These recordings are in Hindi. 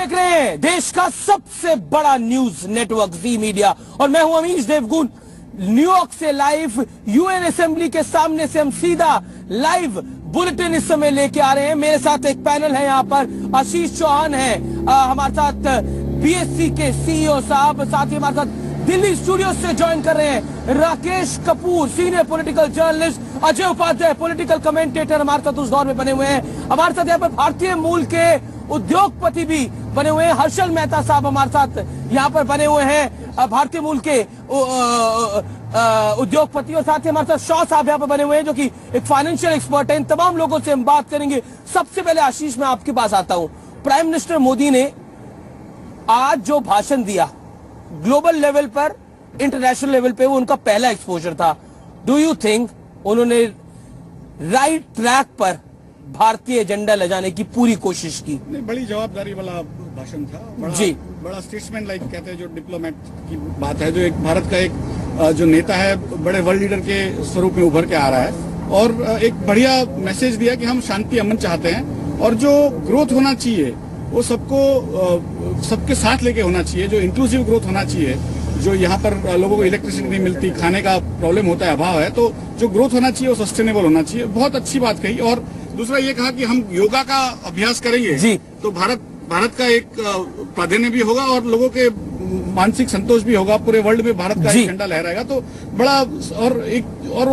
देख रहे हैं देश का सबसे बड़ा न्यूज नेटवर्क जी मीडिया और मैं हूं अमीश देवगुन। न्यूयॉर्क से लाइव यूएन असेंबली के सामने से हम सीधा लाइव बुलेटिन इस समय लेके आ रहे हैं। मेरे साथ एक पैनल है, यहाँ पर आशीष चौहान है, हमारे साथ बीएससी के सीईओ साहब, साथ ही हमारे साथ दिल्ली स्टूडियो से ज्वाइन कर रहे हैं Rakesh Kapoor, senior political journalist, Ajay Upadhyay political commentator हमारे साथ उस दौर में बने हुए हैं। हमारे साथ यहाँ पर भारतीय मूल के उद्योगपति भी बने हुए हैं, हर्षल मेहता साहब हमारे साथ यहाँ पर बने हुए हैं, भारतीय मूल के उद्योगपति, और साथ ही हमारे साथ शॉ साहब यहाँ पर बने हुए हैं जो कि एक फाइनेंशियल एक्सपर्ट है। इन तमाम लोगों से हम बात करेंगे। सबसे पहले आशीष, मैं आपके पास आता हूँ। प्राइम मिनिस्टर मोदी ने आज जो भाषण दिया ग्लोबल लेवल पर, इंटरनेशनल लेवल पे, वो उनका पहला एक्सपोजर था। डू यू थिंक उन्होंने राइट ट्रैक पर भारतीय एजेंडा ले जाने की पूरी कोशिश की? नहीं, बड़ी जवाबदारी वाला भाषण था, बड़ा स्टेट्समैन लाइक कहते हैं, जो डिप्लोमेट की बात है, जो एक भारत का एक जो नेता है, बड़े वर्ल्ड लीडर के स्वरूप में उभर के आ रहा है और एक बढ़िया मैसेज दिया कि हम शांति अमन चाहते हैं और जो ग्रोथ होना चाहिए वो सबके साथ लेके होना चाहिए, जो इंक्लूसिव ग्रोथ होना चाहिए। जो यहाँ पर लोगों को इलेक्ट्रिसिटी नहीं मिलती, खाने का प्रॉब्लम होता है, अभाव है, तो जो ग्रोथ होना चाहिए वो सस्टेनेबल होना चाहिए। बहुत अच्छी बात कही। और दूसरा ये कहा कि हम योगा का अभ्यास करेंगे जी, तो भारत का एक प्राधान्य भी होगा और लोगों के मानसिक संतोष भी होगा। पूरे वर्ल्ड में भारत का एक झंडा लहराएगा। तो बड़ा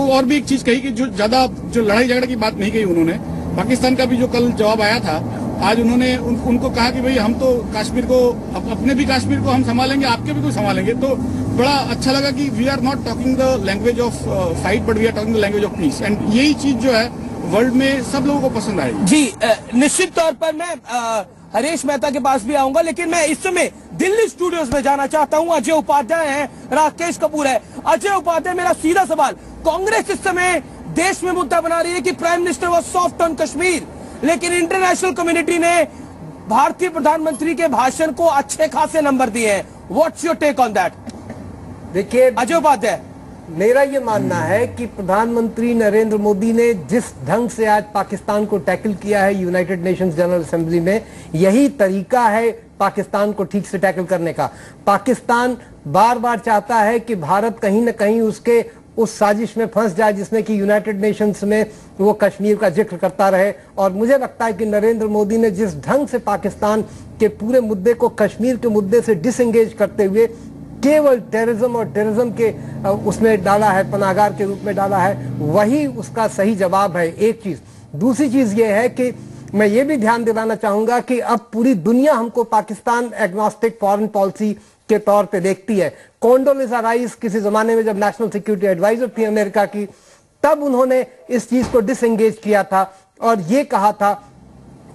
और भी एक चीज कही कि जो ज्यादा जो लड़ाई झगड़े की बात नहीं कही उन्होंने। पाकिस्तान का भी जो कल जवाब आया था, आज उन्होंने उनको कहा कि भाई हम तो कश्मीर को, अपने भी कश्मीर को हम संभालेंगे, आपके भी को संभालेंगे। तो बड़ा अच्छा लगा कि we are not talking the language of fight but we are talking the language of peace. And यही चीज जो है वर्ल्ड में सब लोगों को पसंद आएगी। जी, निश्चित तौर पर मैं हरीश मेहता के पास भी आऊंगा, लेकिन मैं इस समय दिल्ली स्टूडियोज में जाना चाहता हूं। अजय उपाध्याय है, राकेश कपूर है। अजय उपाध्याय, मेरा सीधा सवाल, कांग्रेस इस समय देश में मुद्दा बना रही है कि prime minister was soft on Kashmir, लेकिन इंटरनेशनल कम्युनिटी ने भारतीय प्रधानमंत्री के भाषण को अच्छे खासे नंबर दिए हैं। What's your take on that? देखिए अजय उपाध्याय, मेरा ये मानना है कि प्रधानमंत्री नरेंद्र मोदी ने जिस ढंग से आज पाकिस्तान को टैकल किया है यूनाइटेड नेशंस जनरल असेंबली में, यही तरीका है पाकिस्तान को ठीक से टैकल करने का। पाकिस्तान बार बार चाहता है कि भारत कहीं न कहीं उसके उस साजिश में फंस जाए जिसमें कि यूनाइटेड नेशंस में वो कश्मीर का जिक्र करता रहे। और मुझे लगता है कि नरेंद्र मोदी ने जिस ढंग से पाकिस्तान के पूरे मुद्दे को कश्मीर के मुद्दे से डिसएंगेज करते हुए केवल टेररिज्म और टेररिज्म के उसमें डाला है, पनाहगार के रूप में डाला है, वही उसका सही जवाब है। एक चीज। दूसरी चीज ये है कि मैं ये भी ध्यान दिलाना चाहूंगा कि अब पूरी दुनिया हमको पाकिस्तान एग्नोस्टिक फॉरेन पॉलिसी के तौर पे देखती है। कोंडोलिजा राइस किसी जमाने में जब नेशनल सिक्योरिटी एडवाइजर थी अमेरिका की, तब उन्होंने इस चीज को डिसएंगेज किया था और ये कहा था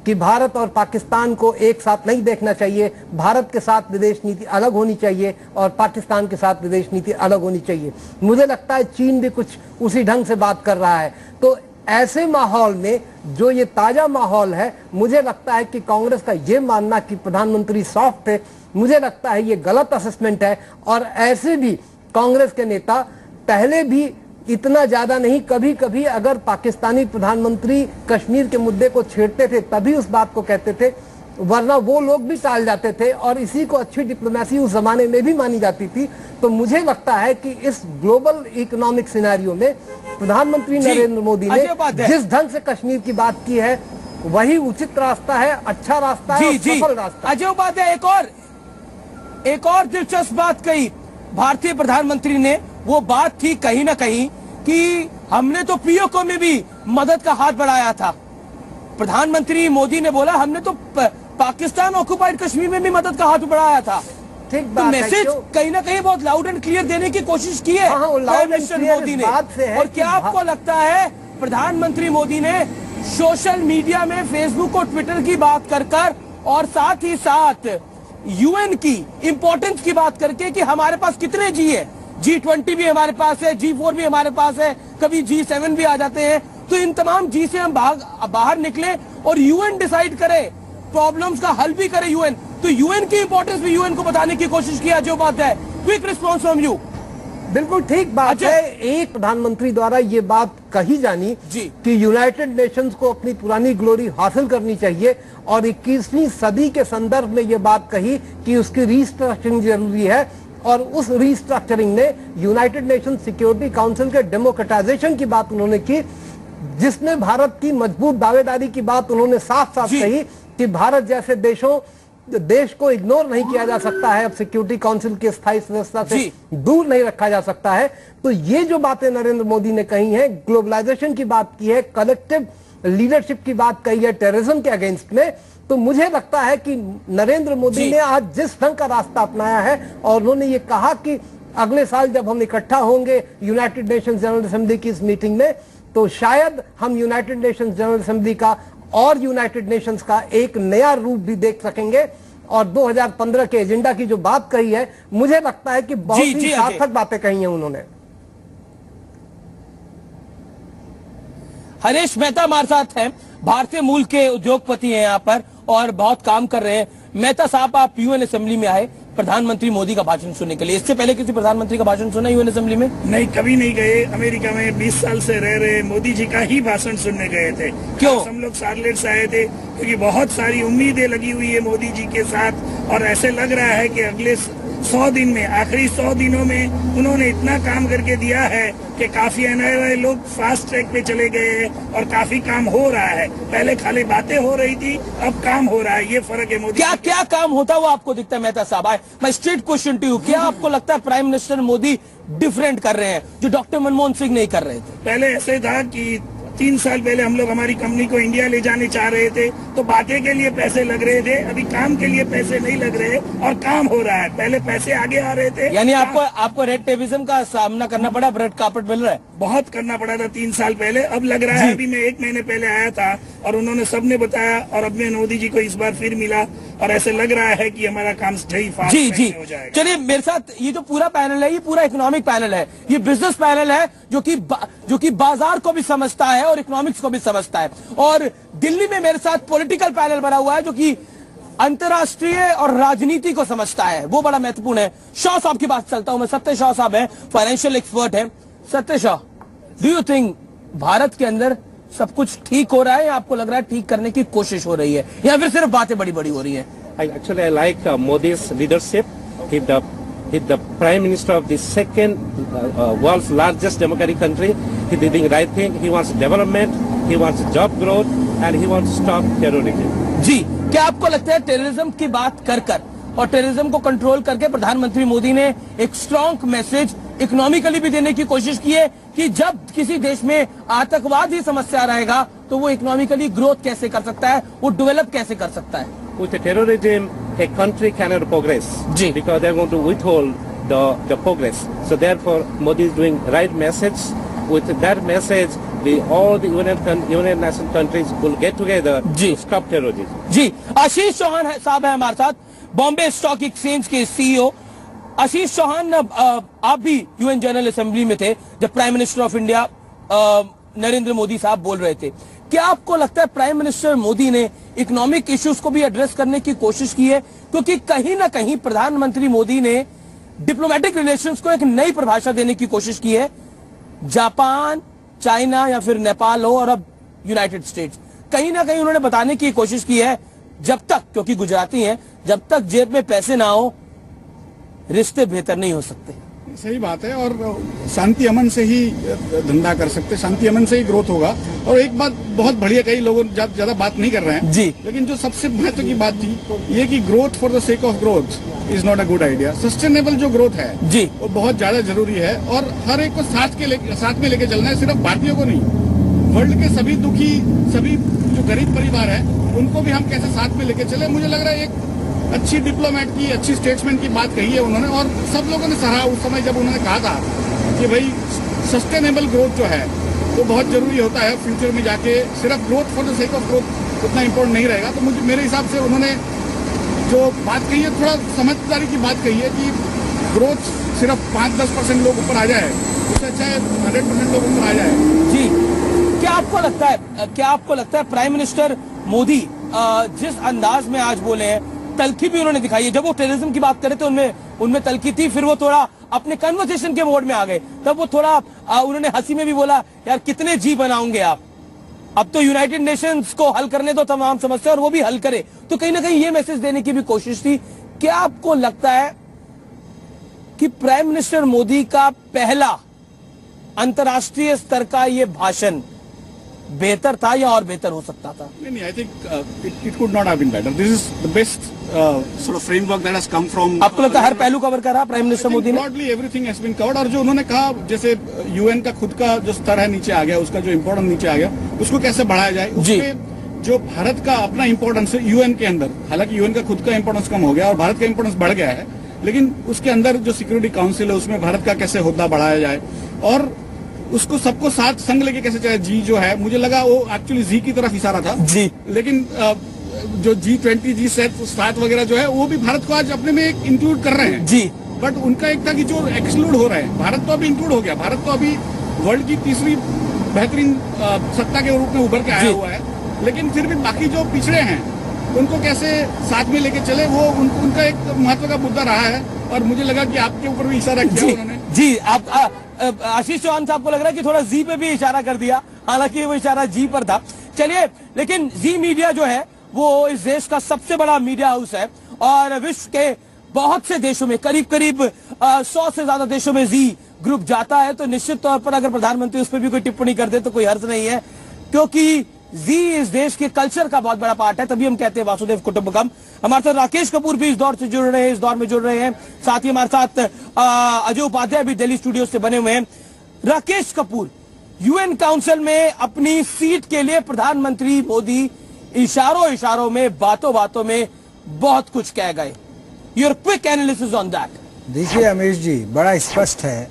कि भारत और पाकिस्तान को एक साथ नहीं देखना चाहिए, भारत के साथ विदेश नीति अलग होनी चाहिए और पाकिस्तान के साथ विदेश नीति अलग होनी चाहिए। मुझे लगता है चीन भी कुछ उसी ढंग से बात कर रहा है। तो ऐसे माहौल में, जो ये ताजा माहौल है, मुझे लगता है कि कांग्रेस का ये मानना कि प्रधानमंत्री सॉफ्ट है, मुझे लगता है ये गलत असेसमेंट है। और ऐसे भी कांग्रेस के नेता पहले भी इतना ज्यादा नहीं, कभी कभी अगर पाकिस्तानी प्रधानमंत्री कश्मीर के मुद्दे को छेड़ते थे तभी उस बात को कहते थे, वरना वो लोग भी टाल जाते थे और इसी को अच्छी डिप्लोमेसी उस जमाने में भी मानी जाती थी। तो मुझे लगता है कि इस ग्लोबल इकोनॉमिक सिनेरियो में प्रधानमंत्री नरेंद्र मोदी ने जिस ढंग से कश्मीर की बात की है वही उचित रास्ता है, अच्छा रास्ता है और सफल रास्ता। अजय उपाध्याय, एक और दिलचस्प बात कही भारतीय प्रधानमंत्री ने। वो बात थी कहीं ना कहीं कि हमने तो पीओके में भी मदद का हाथ बढ़ाया था। प्रधानमंत्री मोदी ने बोला हमने तो पाकिस्तान ऑक्युपाइड कश्मीर में भी मदद का हाथ बढ़ाया था। ठीक बात है। मैसेज कहीं ना कहीं बहुत लाउड एंड क्लियर देने की कोशिश की है प्राइम मिनिस्टर मोदी ने। और क्या आपको लगता है प्रधानमंत्री मोदी ने सोशल मीडिया में, फेसबुक और ट्विटर की बात कर और साथ ही साथ यूएन की इंपॉर्टेंस की बात करके कि हमारे पास कितने जी है, G20 भी हमारे पास है, G4 भी हमारे पास है, कभी G7 भी आ जाते हैं, तो इन तमाम जी से हम बाहर निकले और यूएन डिसाइड करे, प्रॉब्लम्स का हल भी करे यूएन। तो यूएन की इंपॉर्टेंस भी यूएन को बताने की कोशिश किया। जो बात है, क्विक रिस्पॉन्स फ्रॉम यू। बिल्कुल ठीक बात है। एक प्रधानमंत्री द्वारा ये बात कही जानी कि यूनाइटेड नेशंस को अपनी पुरानी ग्लोरी हासिल करनी चाहिए और 21वीं सदी के संदर्भ में ये बात कही कि उसकी रीस्ट्रक्चरिंग जरूरी है, और उस रीस्ट्रक्चरिंग ने यूनाइटेड नेशन सिक्योरिटी काउंसिल के डेमोक्रेटाइजेशन की बात उन्होंने की, जिसमें भारत की मजबूत दावेदारी की बात उन्होंने साफ साफ कही कि भारत जैसे देश को इग्नोर नहीं किया जा सकता है, अब सिक्योरिटी काउंसिल के स्थायी सदस्यता से दूर नहीं रखा जा सकता है। तो ये जो बातें नरेंद्र मोदी ने कही हैं, ग्लोबलाइजेशन की बात की है, कलेक्टिव लीडरशिप की बात कही है टेररिज्म के अगेंस्ट में, तो मुझे लगता है कि नरेंद्र मोदी ने आज जिस ढंग का रास्ता अपनाया है और उन्होंने ये कहा कि अगले साल जब हम इकट्ठा होंगे यूनाइटेड नेशंस जनरल असेंबली की इस मीटिंग में, तो शायद हम यूनाइटेड नेशंस जनरल असेंबली का और यूनाइटेड नेशंस का एक नया रूप भी देख सकेंगे। और 2015 के एजेंडा की जो बात कही है, मुझे लगता है कि बहुत ही सार्थक बातें कही हैं उन्होंने। हरीश मेहता हमारे साथ हैं, भारतीय मूल के उद्योगपति हैं यहाँ पर और बहुत काम कर रहे हैं। मेहता साहब, आप यूएन असेंबली में आए प्रधानमंत्री मोदी का भाषण सुनने के लिए, इससे पहले किसी प्रधानमंत्री का भाषण सुना यूएन असेंबली में? नहीं, कभी नहीं गए। अमेरिका में 20 साल से रह रहे मोदी जी का ही भाषण सुनने गए थे। क्यों? हम लोग शार्लेट से आए थे क्योंकि बहुत सारी उम्मीदें लगी हुई है मोदी जी के साथ, और ऐसे लग रहा है कि अगले 100 दिन में, आखिरी 100 दिनों में उन्होंने इतना काम करके दिया है कि काफी एनआरआई लोग फास्ट ट्रैक पे चले गए हैं और काफी काम हो रहा है। पहले खाली बातें हो रही थी, अब काम हो रहा है। ये फर्क है मोदी। क्या काम होता है वो आपको दिखता है मेहता साहब? मैं स्ट्रेट क्वेश्चन टू यू, क्या आपको लगता है प्राइम मिनिस्टर मोदी डिफरेंट कर रहे हैं जो डॉक्टर मनमोहन सिंह नहीं कर रहे थे? पहले ऐसे था कि 3 साल पहले हम लोग हमारी कंपनी को इंडिया ले जाने चाह रहे थे तो बातें के लिए पैसे लग रहे थे, अभी काम के लिए पैसे नहीं लग रहे और काम हो रहा है। पहले पैसे आगे आ रहे थे, यानी आपको रेड टेपिज्म का सामना करना पड़ा, रेड कार्पेट मिल रहा है? बहुत करना पड़ा था 3 साल पहले, अब लग रहा है। अभी मैं 1 महीने पहले आया था और उन्होंने सबने बताया, और अब मैं मोदी जी को इस बार फिर मिला और ऐसे लग रहा है कि हमारा काम सही फास्ट हो जाएगा। चलिए, मेरे साथ ये जो पूरा पैनल है, ये पूरा इकोनॉमिक पैनल है, ये बिजनेस पैनल है जो कि बाजार को भी समझता है और इकोनॉमिक्स को भी समझता है। और दिल्ली में मेरे साथ पॉलिटिकल पैनल बना हुआ है जो कि अंतर्राष्ट्रीय और राजनीति को समझता है, वो बड़ा महत्वपूर्ण है। शाह साहब की बात चलता हूं मैं। सत्य शाह साहब है, फाइनेंशियल एक्सपर्ट है। सत्य Shah, do you think Bharat के अंदर सब कुछ ठीक हो रहा है या आपको लग रहा है ठीक करने की कोशिश हो रही है, या फिर सिर्फ बातें बड़ी बड़ी हो रही है? I like Modi's leadership. He's the prime minister of the second world's largest democratic country. He's doing right thing. He wants development. He wants job growth, and he wants to stop terrorism. जी, क्या आपको लगता है टेररिज्म की बात कर और टेररिज्म को कंट्रोल करके प्रधानमंत्री मोदी ने एक स्ट्रॉन्ग मैसेज इकोनॉमिकली भी देने की कोशिश की है कि जब किसी देश में आतंकवाद ही समस्या रहेगा तो वो इकोनॉमिकली ग्रोथ कैसे कर सकता है, वो डेवलप कैसे कर सकता है? With the terrorism, a country cannot progress because they are going to withhold the progress. So therefore, Modi is doing right message. With that message, all the United Nations countries will get together to stop terrorism. जी, आशीष चौहान साहब है हमारे साथ, बॉम्बे स्टॉक एक्सचेंज के सीईओ। आशीष चौहान, आप भी यूएन जनरल असेंबली में थे जब prime minister of India Narendra Modi साहब बोल रहे थे। क्या आपको लगता है प्राइम मिनिस्टर मोदी ने इकोनॉमिक इश्यूज को भी एड्रेस करने की कोशिश की है? क्योंकि कहीं ना कहीं प्रधानमंत्री मोदी ने डिप्लोमेटिक रिलेशंस को एक नई परिभाषा देने की कोशिश की है। जापान, चाइना या फिर नेपाल हो और अब यूनाइटेड स्टेट्स, कहीं ना कहीं उन्होंने बताने की कोशिश की है जब तक, क्योंकि गुजराती हैं, जब तक जेब में पैसे ना हो रिश्ते बेहतर नहीं हो सकते। सही बात है, और शांति अमन से ही धंधा कर सकते, शांति अमन से ही ग्रोथ होगा। और एक बात बहुत बढ़िया, कई लोग ज्यादा बात नहीं कर रहे हैं जी, लेकिन जो सबसे महत्व की बात थी ये कि growth for the sake of growth is not a good idea. Sustainable जो ग्रोथ है जी, वो बहुत ज्यादा जरूरी है और हर एक को साथ में लेके चलना है, सिर्फ भारतीयों को नहीं, वर्ल्ड के सभी दुखी, सभी जो गरीब परिवार है उनको भी हम कैसे साथ में लेके चले। मुझे लग रहा है एक अच्छी डिप्लोमेट की, अच्छी स्टेट्समैन की बात कही है उन्होंने, और सब लोगों ने सराहा उस समय जब उन्होंने कहा था कि भाई सस्टेनेबल ग्रोथ जो है वो बहुत जरूरी होता है। फ्यूचर में जाके सिर्फ growth for the sake of growth उतना इम्पोर्टेंट नहीं रहेगा। तो मुझे, मेरे हिसाब से उन्होंने जो बात कही है, थोड़ा समझदारी की बात कही है कि ग्रोथ सिर्फ 5-10% लोग ऊपर आ जाए, उससे अच्छा है 100% लोग ऊपर आ जाए। जी, क्या आपको लगता है प्राइम मिनिस्टर मोदी जिस अंदाज में आज बोले हैं तलखी भी उन्होंने दिखाई है। जब वो टेररिज्म की बात करे तो उनमें तलखी थी, फिर वो थोड़ा अपने कन्वर्सेशन के मोड में आ गए, तब वो थोड़ा उन्होंने हंसी में भी बोला यार कितने जी बनाओगे आप, अब तो यूनाइटेड नेशंस को हल करने दो तमाम समस्या और वो भी हल करे। तो कहीं ना कहीं ये मैसेज देने की भी कोशिश थी। क्या आपको लगता है कि प्राइम मिनिस्टर मोदी का पहला अंतर्राष्ट्रीय स्तर का ये भाषण बेहतर था या और बेहतर हो सकता था? नहीं, I think it could not have been better. This is the best sort of framework that has come from. आपको लगता है हर पहलू कवर करा प्राइम मिनिस्टर मोदी ने? Broadly everything has been covered. और जो उन्होंने कहा, जैसे यूएन का खुद का जो स्तर है नीचे आ गया, उसका जो इम्पोर्टेंस नीचे आ गया, उसको कैसे बढ़ाया जाए, उसमें जो भारत का अपना इम्पोर्टेंस है यूएन के अंदर, हालांकि यूएन का खुद का इम्पोर्टेंस कम हो गया और भारत का इम्पोर्टेंस बढ़ गया है, लेकिन उसके अंदर जो सिक्योरिटी काउंसिल है उसमें भारत का कैसे होद्दा बढ़ाया जाए और उसको सबको साथ संग लेके कैसे चाहे। जी जो है, मुझे लगा वो एक्चुअली जी की तरफ इशारा था जी, लेकिन जो G20 G7 वगैरह जो है वो भी भारत को आज अपने में एक इंक्लूड कर रहे हैं जी, बट उनका एक था कि जो एक्सक्लूड हो रहे हैं, भारत तो अभी इंक्लूड हो गया, भारत तो अभी वर्ल्ड की तीसरी बेहतरीन सत्ता के रूप में उभर के आया हुआ है, लेकिन फिर भी बाकी जो पिछड़े हैं उनको कैसे साथ में लेके चले, वो उनका एक महत्व का मुद्दा रहा है। और मुझे लगा कि आपके ऊपर भी इशारा किया उन्होंने। जी, आप आशीष चौहान साहब को लग रहा है कि थोड़ा जी पे भी इशारा कर दिया, हालांकि वो इशारा जी पर था। चलिए, लेकिन जी मीडिया जो है वो इस देश का सबसे बड़ा मीडिया हाउस है और विश्व के बहुत से देशों में, करीब 100 से ज्यादा देशों में जी ग्रुप जाता है। तो निश्चित तौर पर अगर प्रधानमंत्री उस पर भी कोई टिप्पणी कर दे तो कोई हर्ज नहीं है, क्योंकि जी इस देश के कल्चर का बहुत बड़ा पार्ट है, तभी हम कहते हैं वासुदेव कुटुंबकम। हमारे साथ राकेश कपूर भी इस दौर से जुड़ रहे हैं, इस दौर में जुड़ रहे हैं, साथ ही हमारे साथ अजय उपाध्याय भी दिल्ली स्टूडियो से बने हुए हैं। राकेश कपूर, यूएन काउंसिल में अपनी सीट के लिए प्रधानमंत्री मोदी इशारों में, बातों में बहुत कुछ कह गए। Your quick analysis on that. देखिए अमीश जी, बड़ा स्पष्ट है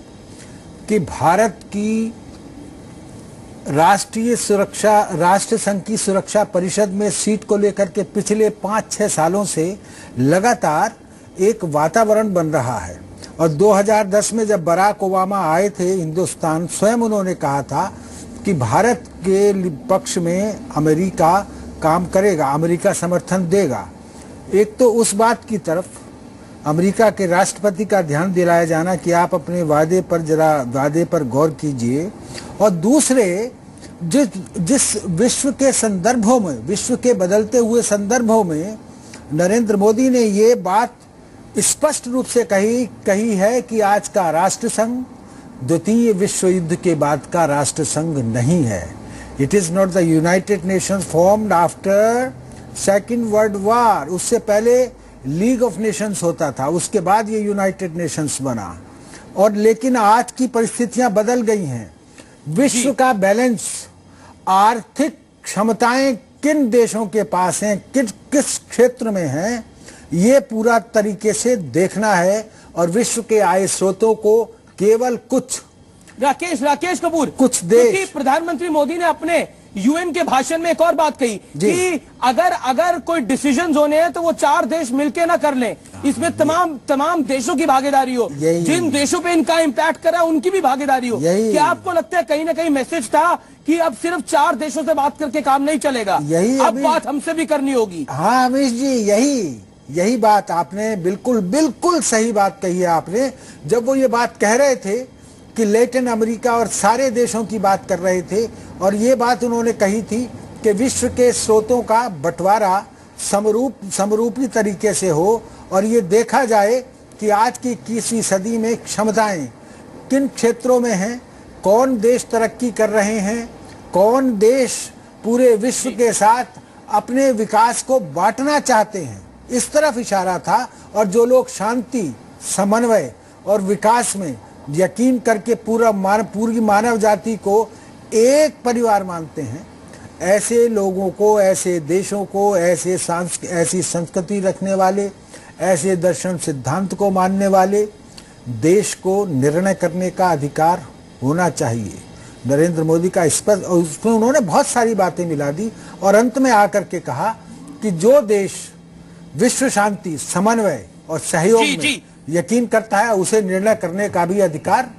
कि भारत की राष्ट्रीय सुरक्षा, राष्ट्र संघ की सुरक्षा परिषद में सीट को लेकर के पिछले 5-6 सालों से लगातार एक वातावरण बन रहा है। और 2010 में जब बराक ओबामा आए थे हिंदुस्तान, स्वयं उन्होंने कहा था कि भारत के पक्ष में अमेरिका काम करेगा, अमेरिका समर्थन देगा। एक तो उस बात की तरफ अमेरिका के राष्ट्रपति का ध्यान दिलाया जाना कि आप अपने वादे पर गौर कीजिए, और दूसरे जिस विश्व के संदर्भों में, विश्व के बदलते हुए संदर्भों में नरेंद्र मोदी ने ये बात स्पष्ट रूप से कही है कि आज का राष्ट्र संघ द्वितीय विश्व युद्ध के बाद का राष्ट्र संघ नहीं है। It is not the United Nations formed after second world war. उससे पहले लीग ऑफ नेशंस होता था, उसके बाद ये यूनाइटेड नेशंस बना। और लेकिन आज की परिस्थितियां बदल गई हैं। विश्व का बैलेंस, आर्थिक क्षमताएं किन देशों के पास हैं, किस क्षेत्र में हैं, ये पूरा तरीके से देखना है। और विश्व के आय स्रोतों को केवल कुछ राकेश कपूर, कुछ देश, प्रधानमंत्री मोदी ने अपने यूएन के भाषण में एक और बात कही कि अगर कोई डिसीजंस होने हैं तो वो 4 देश मिलके ना कर लें, इसमें तमाम देशों की भागीदारी हो, जिन देशों पे इनका इम्पैक्ट करा उनकी भी भागीदारी हो। क्या आपको लगता है कहीं ना कहीं मैसेज था कि अब सिर्फ 4 देशों से बात करके काम नहीं चलेगा, अब बात हमसे भी करनी होगी? हाँ अमीश जी, यही बात आपने बिल्कुल सही बात कही है आपने। जब वो ये बात कह रहे थे कि लैटिन अमेरिका और सारे देशों की बात कर रहे थे, और ये बात उन्होंने कही थी कि विश्व के स्रोतों का बंटवारा समरूपी तरीके से हो, और ये देखा जाए कि आज की 21वीं सदी में क्षमताएं किन क्षेत्रों में हैं, कौन देश तरक्की कर रहे हैं, कौन देश पूरे विश्व के साथ अपने विकास को बांटना चाहते हैं, इस तरफ इशारा था। और जो लोग शांति, समन्वय और विकास में यकीन करके पूरी मानव जाति को एक परिवार मानते हैं, ऐसे लोगों को, ऐसे देशों को, ऐसी संस्कृति रखने वाले, ऐसे दर्शन सिद्धांत को मानने वाले देश को निर्णय करने का अधिकार होना चाहिए। नरेंद्र मोदी का स्पष्ट, और उसमें उन्होंने बहुत सारी बातें मिला दी और अंत में आकर के कहा कि जो देश विश्व शांति, समन्वय और सहयोग में यकीन करता है उसे निर्णय करने का भी अधिकार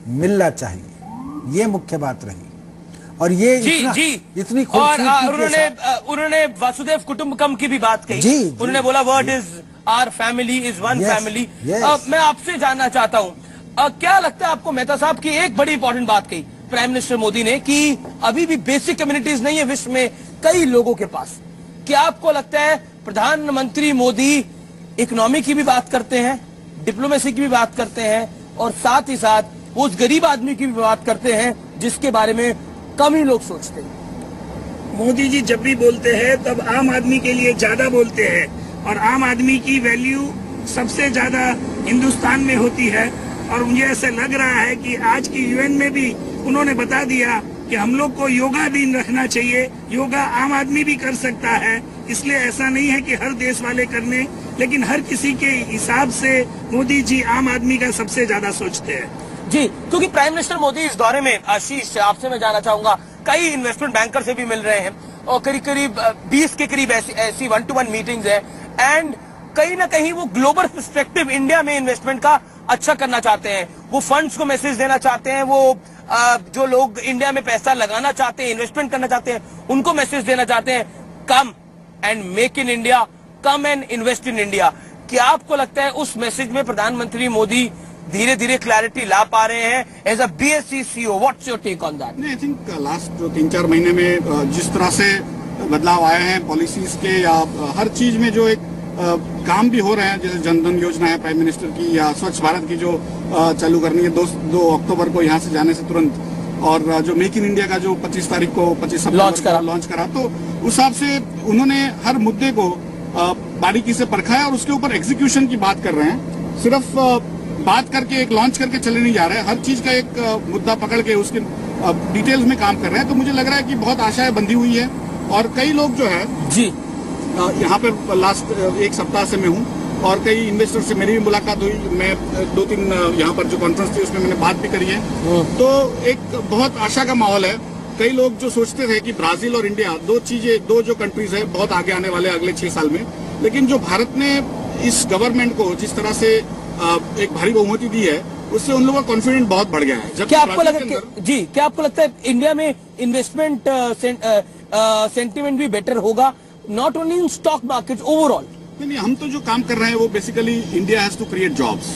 मिलना चाहिए। ये मुख्य बात रही। और ये इतनी खूबसूरती उन्होंने वासुदेव कुटुंबकम की भी बात कही। उन्होंने बोला world is our family is one family. मैं आपसे जानना चाहता हूँ, क्या लगता है आपको मेहता साहब की एक बड़ी इंपॉर्टेंट बात कही प्राइम मिनिस्टर मोदी ने कि अभी भी बेसिक कम्युनिटीज नहीं है विश्व में कई लोगों के पास। क्या आपको लगता है प्रधानमंत्री मोदी इकोनॉमी की भी बात करते हैं, डिप्लोमेसी की भी बात करते हैं और साथ ही साथ उस गरीब आदमी की भी बात करते हैं जिसके बारे में कम ही लोग सोचते हैं? मोदी जी जब भी बोलते हैं तब आम आदमी के लिए ज्यादा बोलते हैं और आम आदमी की वैल्यू सबसे ज्यादा हिंदुस्तान में होती है। और मुझे ऐसा लग रहा है कि आज की यूएन में भी उन्होंने बता दिया कि हम लोग को योगा दिन रखना चाहिए। योगा आम आदमी भी कर सकता है, इसलिए ऐसा नहीं है कि हर देश वाले करने, लेकिन हर किसी के हिसाब से मोदी जी आम आदमी का सबसे ज्यादा सोचते हैं। जी, क्योंकि प्राइम मिनिस्टर मोदी इस दौरे में, आशीष आपसे मैं जानना चाहूंगा, कई इन्वेस्टमेंट बैंकर से भी मिल रहे हैं और करीब 20 के करीब ऐसी 1-to-1 मीटिंग्स है एंड कहीं ना कहीं वो ग्लोबल पर्सपेक्टिव इंडिया में इन्वेस्टमेंट का अच्छा करना चाहते हैं। वो फंड्स को मैसेज देना चाहते हैं, वो जो लोग इंडिया में पैसा लगाना चाहते हैं, इन्वेस्टमेंट करना चाहते हैं, उनको मैसेज देना चाहते हैं, come and make in India, come and invest in India. क्या आपको लगता है उस मैसेज में प्रधानमंत्री मोदी धीरे धीरे क्लैरिटी ला पा रहे हैं as a BSE CEO? What's your take on that? I think last जो 3-4 महीने में जिस तरह से बदलाव आए हैं पॉलिसीज के या हर चीज में जो एक काम भी हो रहे हैं, जैसे जनधन योजना है प्राइम मिनिस्टर की या स्वच्छ भारत की जो चालू करनी है 2 अक्टूबर को यहाँ से जाने से तुरंत, और जो मेक इन इंडिया का जो 25 तारीख को 25 लॉन्च करा, तो उस हिसाब से उन्होंने हर मुद्दे को बारीकी से परखा है और उसके ऊपर एग्जीक्यूशन की बात कर रहे हैं। सिर्फ बात करके एक लॉन्च करके चले नहीं जा रहे हैं, हर चीज का एक मुद्दा पकड़ के उसके डिटेल्स में काम कर रहे हैं। तो मुझे लग रहा है कि बहुत आशाएं बंधी हुई है और कई लोग जो है जी यहाँ पे लास्ट 1 सप्ताह से मैं हूँ और कई इन्वेस्टर से मेरी भी मुलाकात हुई। मैं 2-3 यहाँ पर जो कॉन्फ्रेंस थी उसमें मैंने बात भी करी है, तो एक बहुत आशा का माहौल है। कई लोग जो सोचते थे कि ब्राजील और इंडिया दो जो कंट्रीज है बहुत आगे आने वाले अगले 6 साल में, लेकिन जो भारत ने इस गवर्नमेंट को जिस तरह से एक भारी बहुमति दी है उससे उन लोगों का कॉन्फिडेंस बहुत बढ़ गया है। क्या आपको लगता है इंडिया में इन्वेस्टमेंट सेंटिमेंट भी बेटर होगा, not only in stock market overall? नहीं, हम तो जो काम कर रहे हैं वो basically India has to create jobs.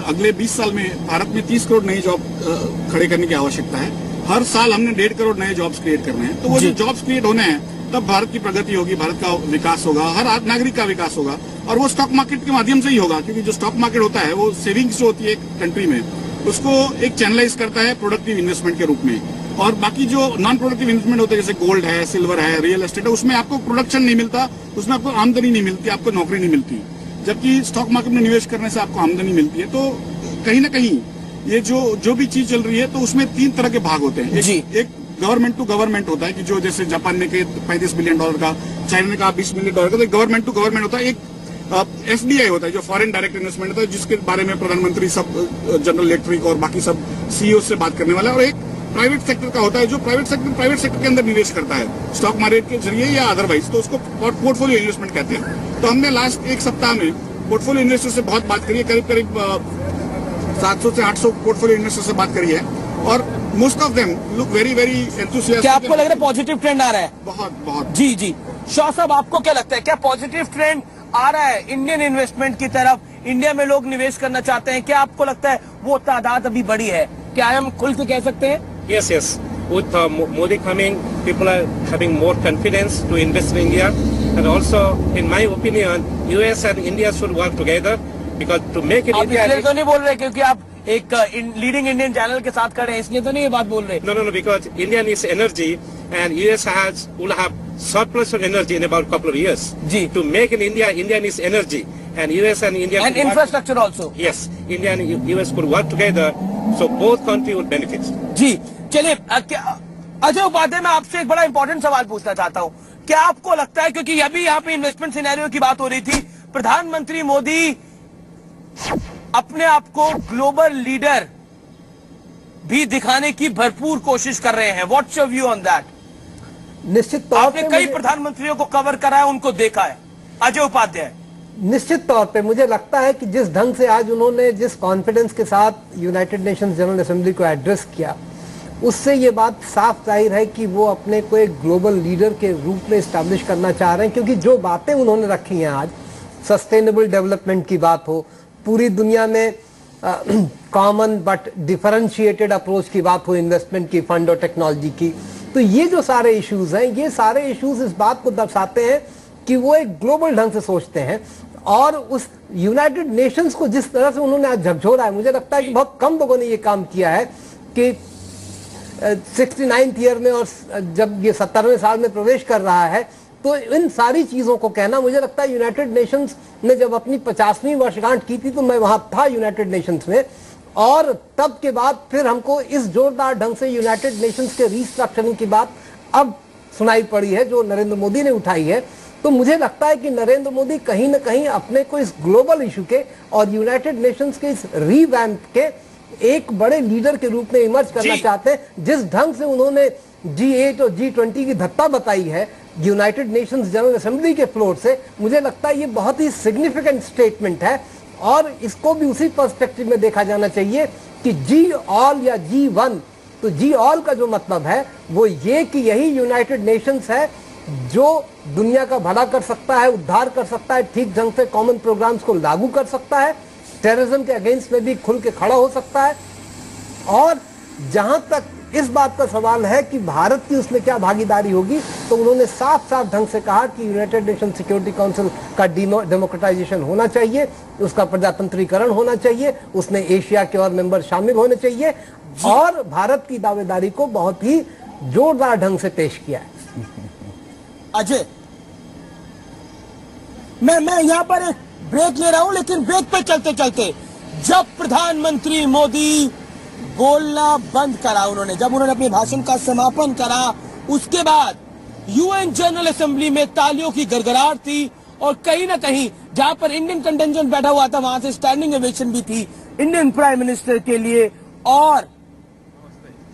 अगले 20 साल में भारत में 30 करोड़ नए जॉब खड़े करने की आवश्यकता है। हर साल हमने 1.5 करोड़ नए जॉब्स क्रिएट करने हैं। तो वो जो जॉब्स क्रिएट होने हैं तब भारत की प्रगति होगी, भारत का विकास होगा, हर नागरिक का विकास होगा और वो स्टॉक मार्केट के माध्यम से ही होगा। क्योंकि जो स्टॉक मार्केट होता है वो सेविंग्स जो होती है एक कंट्री में उसको एक चैनलाइज करता है प्रोडक्टिव इन्वेस्टमेंट के रूप में, और बाकी जो नॉन प्रोडक्टिव इन्वेस्टमेंट होते हैं जैसे गोल्ड है, सिल्वर है, रियल एस्टेट है, उसमें आपको प्रोडक्शन नहीं मिलता, उसमें आपको आमदनी नहीं मिलती, आपको नौकरी नहीं मिलती। जबकि स्टॉक मार्केट में निवेश करने से आपको आमदनी मिलती है। तो कहीं ना कहीं ये जो भी चीज चल रही है तो उसमें 3 तरह के भाग होते हैं। एक गवर्नमेंट टू गवर्नमेंट होता है कि जो जैसे जापान ने कहा $35 बिलियन का, चाइना ने कहा $20 बिलियन का, तो गवर्नमेंट टू गवर्नमेंट होता है। एक FDI होता है जो फॉरेन डायरेक्ट इन्वेस्टमेंट होता है, जिसके बारे में प्रधानमंत्री सब जनरल इलेक्ट्रिक और बाकी सब सीईओ से बात करने वाला है। और एक प्राइवेट सेक्टर का होता है जो प्राइवेट सेक्टर के अंदर निवेश करता है स्टॉक मार्केट के जरिए या अदरवाइज, तो उसको पोर्टफोलियो इन्वेस्टमेंट कहते हैं। तो हमने लास्ट 1 सप्ताह में पोर्टफोलियो इन्वेस्टर से बहुत बात करी है, करीब 700 से 800 पोर्टफोलियो इन्वेस्टर से बात करी है और most of them look very enthusiastic. क्या आपको लग रहा है पॉजिटिव ट्रेंड आ रहा है? बहुत। जी शाह साहब, आपको क्या लगता है, क्या पॉजिटिव ट्रेंड आ रहा है इंडियन इन्वेस्टमेंट की तरफ? इंडिया में लोग निवेश करना चाहते हैं, क्या आपको लगता है वो तादाद अभी बड़ी है? क्या हम खुल के कह सकते हैं? Yes. With Modi coming, people are having more confidence to invest in India, and also, in my opinion, US and India should work together because to make it. आप इसलिए तो नहीं बोल रहे क्योंकि आप एक लीडिंग इंडियन चैनल के साथ खड़े हैं, इसलिए तो नहीं ये बात बोल रहे? No, because India needs energy, and US will have surplus of energy in about a couple of years. To make in India needs energy, and US and India and infrastructure also. Yes, India and US could work together, so both countries would benefit. जी चलिए, अजय उपाध्याय, मैं आपसे एक बड़ा इंपॉर्टेंट सवाल पूछना चाहता हूँ। क्या आपको लगता है, क्योंकि अभी यहाँ पे इन्वेस्टमेंट सिनेरियो की बात हो रही थी, प्रधानमंत्री मोदी अपने आप को ग्लोबल लीडर भी दिखाने की भरपूर कोशिश कर रहे हैं? What's your view on that? निश्चित तौर पे कई प्रधानमंत्रियों को कवर करा है, उनको देखा है। अजय उपाध्याय, निश्चित तौर पे मुझे लगता है कि जिस ढंग से आज उन्होंने जिस कॉन्फिडेंस के साथ यूनाइटेड नेशंस जनरल असेंबली को एड्रेस किया उससे ये बात साफ जाहिर है कि वो अपने को एक ग्लोबल लीडर के रूप में स्टैब्लिश करना चाह रहे हैं, क्योंकि जो बातें उन्होंने रखी हैं आज, सस्टेनेबल डेवलपमेंट की बात हो, पूरी दुनिया में कॉमन बट डिफरेंशिएटेड अप्रोच की बात हो, इन्वेस्टमेंट की, फंड और टेक्नोलॉजी की, तो ये जो सारे इश्यूज हैं, ये सारे इश्यूज इस बात को दर्शाते हैं कि वो एक ग्लोबल ढंग से सोचते हैं। और उस यूनाइटेड नेशंस को जिस तरह से उन्होंने आज झकझोरा है, मुझे लगता है कि बहुत कम लोगों ने ये काम किया है कि 69th ईयर में और जब ये 70वें साल में प्रवेश कर रहा है, तो इन सारी चीजों को कहना, मुझे लगता है यूनाइटेड नेशंस ने जब अपनी 50वीं वर्षगांठ की थी तो मैं वहां था यूनाइटेड नेशंस में, और तब के बाद फिर हमको इस जोरदार ढंग से यूनाइटेड नेशंस के रीस्ट्रक्चरिंग की बात अब सुनाई पड़ी है जो नरेंद्र मोदी ने उठाई है। तो मुझे लगता है कि नरेंद्र मोदी कहीं ना कहीं अपने को इस ग्लोबल इशू के और यूनाइटेड नेशंस के इस रीवैम्प के एक बड़े लीडर के रूप में इमर्ज करना चाहते हैं। जिस ढंग से उन्होंने G8 और G20 की धत्ता बताई है यूनाइटेड नेशंस जनरल असेंबली के फ्लोर से, मुझे लगता है ये बहुत ही सिग्निफिकेंट स्टेटमेंट है, और इसको भी उसी पर्सपेक्टिव में देखा जाना चाहिए कि G-all या G1, तो G-all का जो मतलब है वो ये कि यही यूनाइटेड नेशंस है जो दुनिया का भला कर सकता है, उद्धार कर सकता है, ठीक ढंग से कॉमन प्रोग्राम्स को लागू कर सकता है, टेररिज्म के अगेंस्ट में भी खुल के खड़ा हो सकता है। और जहां तक इस बात का सवाल है कि भारत की उसमें क्या भागीदारी होगी, तो उन्होंने साफ साफ ढंग से कहा कि यूनाइटेड नेशन सिक्योरिटी काउंसिल का डेमोक्रेटाइजेशन होना चाहिए, उसका प्रजातंत्रीकरण होना चाहिए, उसमें एशिया के और मेंबर शामिल होने चाहिए, और भारत की दावेदारी को बहुत ही जोरदार ढंग से पेश किया है। अजय, मैं यहां पर एक ब्रेक ले रहा हूं, लेकिन ब्रेक पे चलते चलते जब प्रधानमंत्री मोदी बोलना बंद करा, जब उन्होंने अपने भाषण का समापन करा, उसके बाद यूएन जनरल असेंबली में तालियों की गड़गड़ाहट थी, और कहीं ना कहीं जहां पर इंडियन कंटिंजेंट बैठा हुआ था वहां से स्टैंडिंग ओवेशन भी थी इंडियन प्राइम मिनिस्टर के लिए, और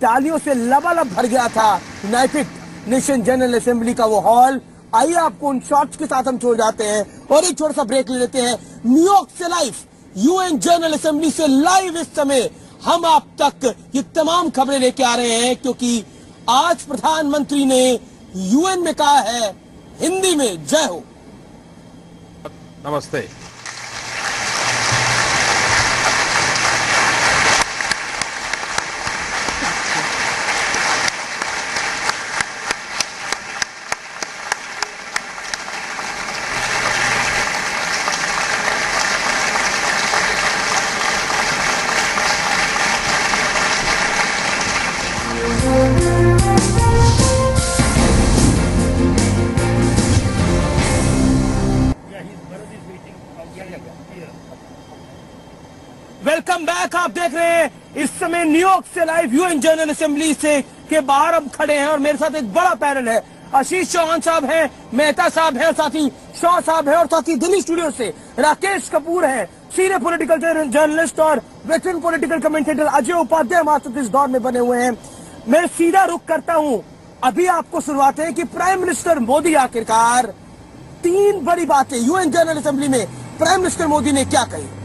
तालियों से लबालब भर गया था यूनाइटेड नेशन जनरल असेंबली का वो हॉल। आइए आपको उन शॉट्स के साथ हम छोड़ जाते हैं और एक छोटा सा ब्रेक ले लेते हैं। न्यूयॉर्क से लाइव, यूएन जनरल असेंबली से लाइव इस समय हम आप तक ये तमाम खबरें लेके आ रहे हैं, क्योंकि आज प्रधानमंत्री ने यूएन में कहा है हिंदी में जय हो। नमस्ते। Welcome back. आप देख रहे हैं इस समय न्यूयॉर्क से लाइव यूएन जनरल असेंबली से के बाहर हम खड़े हैं, और मेरे साथ एक बड़ा पैनल है। आशीष चौहान साहब हैं, मेहता साहब हैं, साथ ही शाह साहब हैं, और साथ ही दिल्ली स्टूडियो से राकेश कपूर हैं, सीनियर पॉलिटिकल जर्नलिस्ट और veteran political commentator Ajay Upadhyay हमारे साथ इस दौर में बने हुए हैं। मैं सीधा रुख करता हूं, अभी आपको शुरुआत है कि प्राइम मिनिस्टर मोदी आखिरकार 3 बड़ी बातें यूएन जनरल असेंबली में प्राइम मिनिस्टर मोदी ने क्या कही।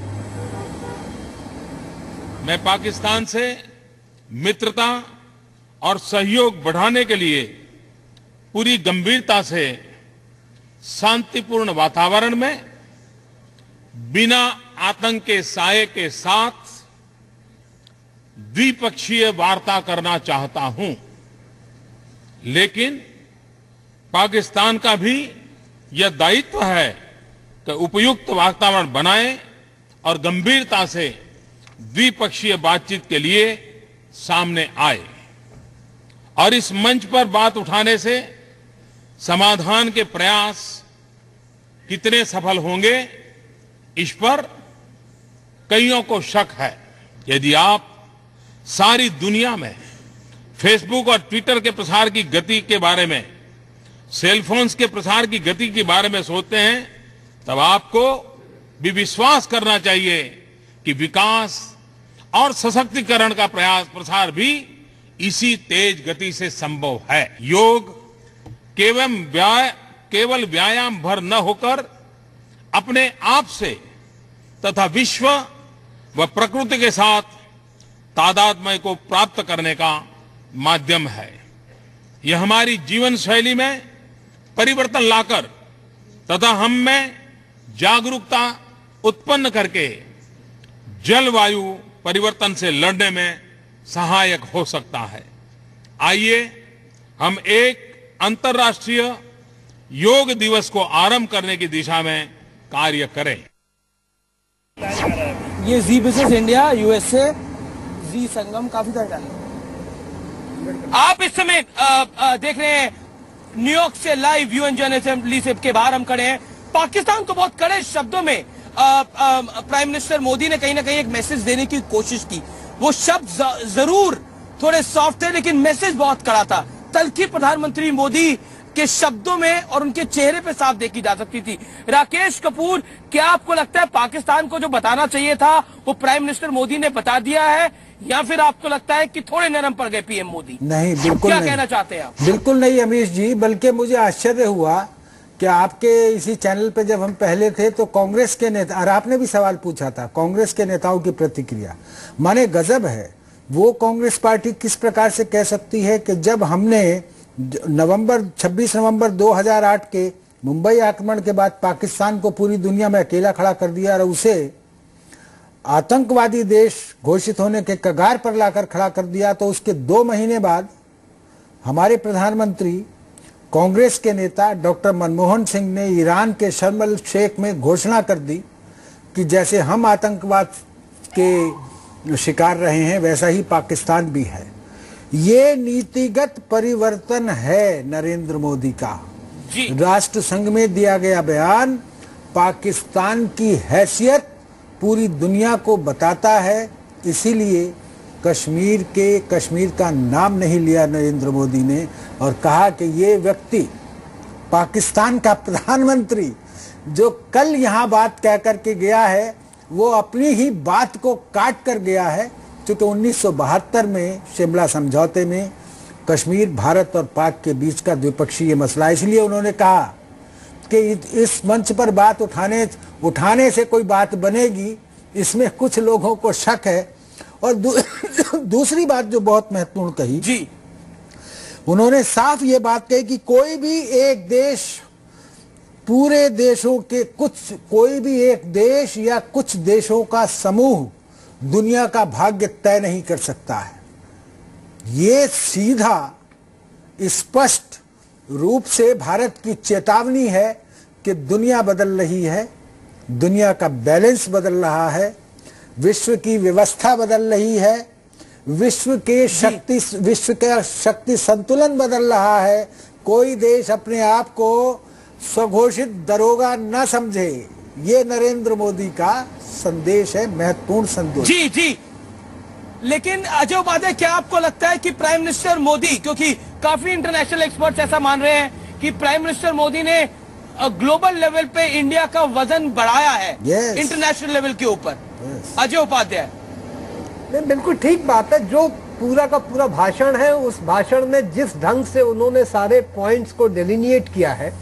मैं पाकिस्तान से मित्रता और सहयोग बढ़ाने के लिए पूरी गंभीरता से शांतिपूर्ण वातावरण में बिना आतंक के साये के साथ द्विपक्षीय वार्ता करना चाहता हूं, लेकिन पाकिस्तान का भी यह दायित्व है कि उपयुक्त वातावरण बनाए और गंभीरता से द्विपक्षीय बातचीत के लिए सामने आए, और इस मंच पर बात उठाने से समाधान के प्रयास कितने सफल होंगे, इस पर कईयों को शक है। यदि आप सारी दुनिया में फेसबुक और ट्विटर के प्रसार की गति के बारे में, सेलफोन्स के प्रसार की गति के बारे में सोचते हैं, तब आपको भी विश्वास करना चाहिए कि विकास और सशक्तिकरण का प्रसार भी इसी तेज गति से संभव है। योग केवल व्यायाम भर न होकर अपने आप से तथा विश्व व प्रकृति के साथ तादात्म्य को प्राप्त करने का माध्यम है। यह हमारी जीवन शैली में परिवर्तन लाकर तथा हम में जागरूकता उत्पन्न करके जलवायु परिवर्तन से लड़ने में सहायक हो सकता है। आइए हम एक अंतर्राष्ट्रीय योग दिवस को आरंभ करने की दिशा में कार्य करें। ये जी बिजनेस इंडिया यूएसए जी संगम काफी तरह आप इस समय देख रहे हैं न्यूयॉर्क से लाइव यूएन जनरल असेंबली से के बाहर हम खड़े हैं। पाकिस्तान को बहुत कड़े शब्दों में प्राइम मिनिस्टर मोदी ने कहीं ना कहीं एक मैसेज देने की कोशिश की। वो शब्द जरूर थोड़े सॉफ्ट थे लेकिन मैसेज बहुत कड़ा था। तल्खी प्रधानमंत्री मोदी के शब्दों में और उनके चेहरे पे साफ देखी जा सकती थी। राकेश कपूर, क्या आपको लगता है पाकिस्तान को जो बताना चाहिए था वो प्राइम मिनिस्टर मोदी ने बता दिया है, या फिर आपको लगता है कि थोड़े नरम पड़ गए पीएम मोदी? नहीं, बिल्कुल क्या नहीं। कहना चाहते हैं आप? बिल्कुल नहीं अमीश जी, बल्कि मुझे आश्चर्य हुआ कि आपके इसी चैनल पे जब हम पहले थे तो कांग्रेस के नेता, और आपने भी सवाल पूछा था कांग्रेस के नेताओं की प्रतिक्रिया, माने गजब है। वो कांग्रेस पार्टी किस प्रकार से कह सकती है कि जब हमने 26 नवंबर 2008 के मुंबई आक्रमण के बाद पाकिस्तान को पूरी दुनिया में अकेला खड़ा कर दिया और उसे आतंकवादी देश घोषित होने के कगार पर लाकर खड़ा कर दिया, तो उसके 2 महीने बाद हमारे प्रधानमंत्री कांग्रेस के नेता डॉक्टर मनमोहन सिंह ने ईरान के शर्म अल शेख में घोषणा कर दी कि जैसे हम आतंकवाद के शिकार रहे हैं वैसा ही पाकिस्तान भी है। ये नीतिगत परिवर्तन है नरेंद्र मोदी का। राष्ट्र संघ में दिया गया बयान पाकिस्तान की हैसियत पूरी दुनिया को बताता है। इसीलिए कश्मीर का नाम नहीं लिया नरेंद्र मोदी ने और कहा कि ये व्यक्ति पाकिस्तान का प्रधानमंत्री जो कल यहाँ बात कह करके गया है वो अपनी ही बात को काट कर गया है, क्योंकि 1972 में शिमला समझौते में कश्मीर भारत और पाक के बीच का द्विपक्षीय मसला, इसलिए उन्होंने कहा कि इस मंच पर बात उठाने से कोई बात बनेगी, इसमें कुछ लोगों को शक है। और दूसरी बात जो बहुत महत्वपूर्ण कही जी, उन्होंने साफ ये बात कही कि कोई भी एक देश पूरे देशों के कोई भी एक देश या कुछ देशों का समूह दुनिया का भाग्य तय नहीं कर सकता है। ये सीधा स्पष्ट रूप से भारत की चेतावनी है कि दुनिया बदल रही है, दुनिया का बैलेंस बदल रहा है, विश्व की व्यवस्था बदल रही है, विश्व का शक्ति संतुलन बदल रहा है। कोई देश अपने आप को स्वघोषित दरोगा न समझे। ये नरेंद्र मोदी का संदेश है, महत्वपूर्ण संदेश। जी जी, लेकिन अजय उपाध्याय, क्या आपको लगता है कि प्राइम मिनिस्टर मोदी, क्योंकि काफी इंटरनेशनल एक्सपर्ट्स ऐसा मान रहे हैं कि प्राइम मिनिस्टर मोदी ने ग्लोबल लेवल पे इंडिया का वजन बढ़ाया है इंटरनेशनल लेवल के ऊपर? अजय उपाध्याय, बिल्कुल ठीक बात है। जो पूरा का पूरा भाषण है, उस भाषण में जिस ढंग से उन्होंने सारे पॉइंट्स को डिलिनिएट किया है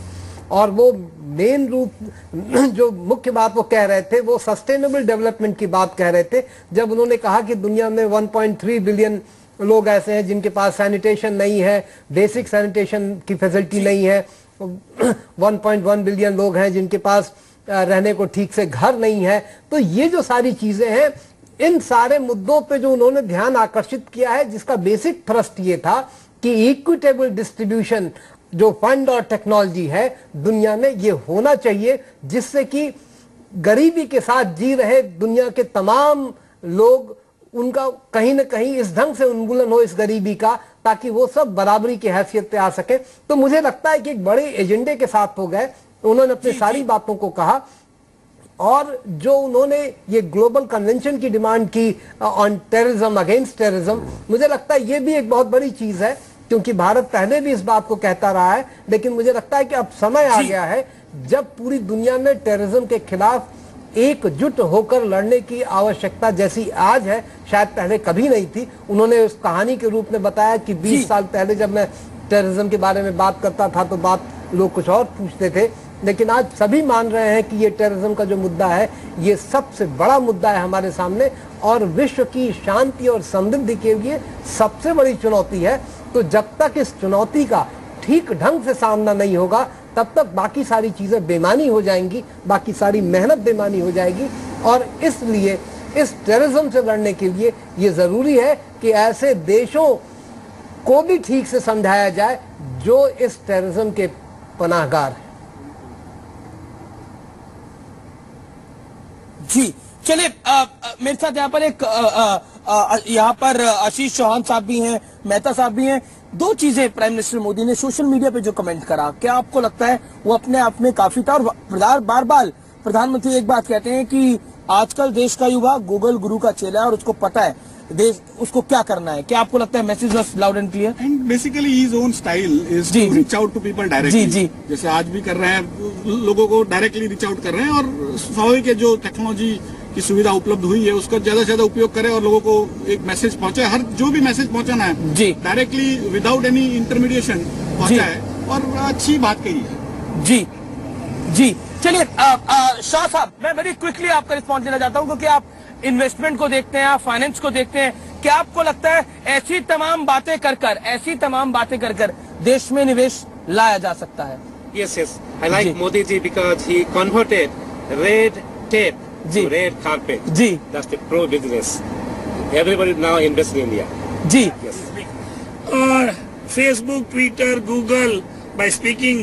और वो मेन रूप जो मुख्य बात वो कह रहे थे वो सस्टेनेबल डेवलपमेंट की बात कह रहे थे। जब उन्होंने कहा कि दुनिया में 1.3 बिलियन लोग ऐसे हैं जिनके पास सैनिटेशन नहीं है, बेसिक सैनिटेशन की फैसिलिटी नहीं है, 1.1 बिलियन लोग हैं जिनके पास रहने को ठीक से घर नहीं है। तो ये जो सारी चीजें हैं, इन सारे मुद्दों पे जो उन्होंने ध्यान आकर्षित किया है, जिसका बेसिक थ्रस्ट ये था कि इक्विटेबल डिस्ट्रीब्यूशन जो फंड और टेक्नोलॉजी है दुनिया में ये होना चाहिए, जिससे कि गरीबी के साथ जी रहे दुनिया के तमाम लोग, उनका कहीं ना कहीं इस ढंग से उन्मूलन हो इस गरीबी का, ताकि वो सब बराबरी की हैसियत पे आ सके। तो मुझे लगता है कि एक बड़े एजेंडे के साथ हो गए, उन्होंने अपनी सारी बातों को कहा। और जो उन्होंने ये ग्लोबल कन्वेंशन की डिमांड की ऑन टेररिज्म, अगेंस्ट टेररिज्म, मुझे लगता है ये भी एक बहुत बड़ी चीज है, क्योंकि भारत पहले भी इस बात को कहता रहा है। लेकिन मुझे लगता है कि अब समय आ गया है जब पूरी दुनिया में टेररिज्म के खिलाफ एकजुट होकर लड़ने की आवश्यकता जैसी आज है शायद पहले कभी नहीं थी। उन्होंने उस कहानी के रूप में बताया कि 20 साल पहले जब मैं टेररिज्म के बारे में बात करता था तो बात लोग कुछ और पूछते थे, लेकिन आज सभी मान रहे हैं कि ये टेररिज्म का जो मुद्दा है ये सबसे बड़ा मुद्दा है हमारे सामने और विश्व की शांति और समृद्धि के लिए सबसे बड़ी चुनौती है। तो जब तक इस चुनौती का ठीक ढंग से सामना नहीं होगा तब तक बाकी सारी चीजें बेमानी हो जाएंगी, बाकी सारी मेहनत बेमानी हो जाएगी। और इसलिए इस टेररिज्म से लड़ने के लिए ये जरूरी है कि ऐसे देशों को भी ठीक से समझाया जाए जो इस टेररिज्म के पनाहगार हैं। जी चलिए, मेरे साथ यहाँ पर आशीष चौहान साहब भी हैं, मेहता साहब भी हैं। दो चीजें प्राइम मिनिस्टर मोदी ने सोशल मीडिया पे जो कमेंट करा, क्या आपको लगता है वो अपने आप में काफी था? और बार बार प्रधानमंत्री एक बात कहते हैं कि आजकल देश का युवा गूगल गुरु का चेला है और उसको पता है देश उसको क्या करना है। क्या आपको लगता है message was loud and clear? And basically his own style is to reach out to people directly. जी जैसे आज भी कर रहे हैं, लोगों को डायरेक्टली रीच आउट कर रहे हैं और स्वाभाविक है जो टेक्नोलॉजी की सुविधा उपलब्ध हुई है उसका ज्यादा से ज्यादा उपयोग करें और लोगों को एक मैसेज पहुंचाए। हर जो भी मैसेज पहुंचाना है जी डायरेक्टली विदाउट एनी इंटरमीडिएशन पहुंचाए और अच्छी बात कही है। जी जी चलिए, शाह साहब मैं वेरी क्विकली आपका रिस्पॉन्स देना चाहता हूं क्योंकि आप इन्वेस्टमेंट को देखते हैं, आप फाइनेंस को देखते हैं। क्या आपको लगता है ऐसी तमाम बातें कर कर देश में निवेश लाया जा सकता है? Yes, I like Modi ji because he converted red tape to red carpet. Ji, that's the pro business. Everybody now invest in India. Ji, yes. और Facebook, Twitter, Google, by speaking,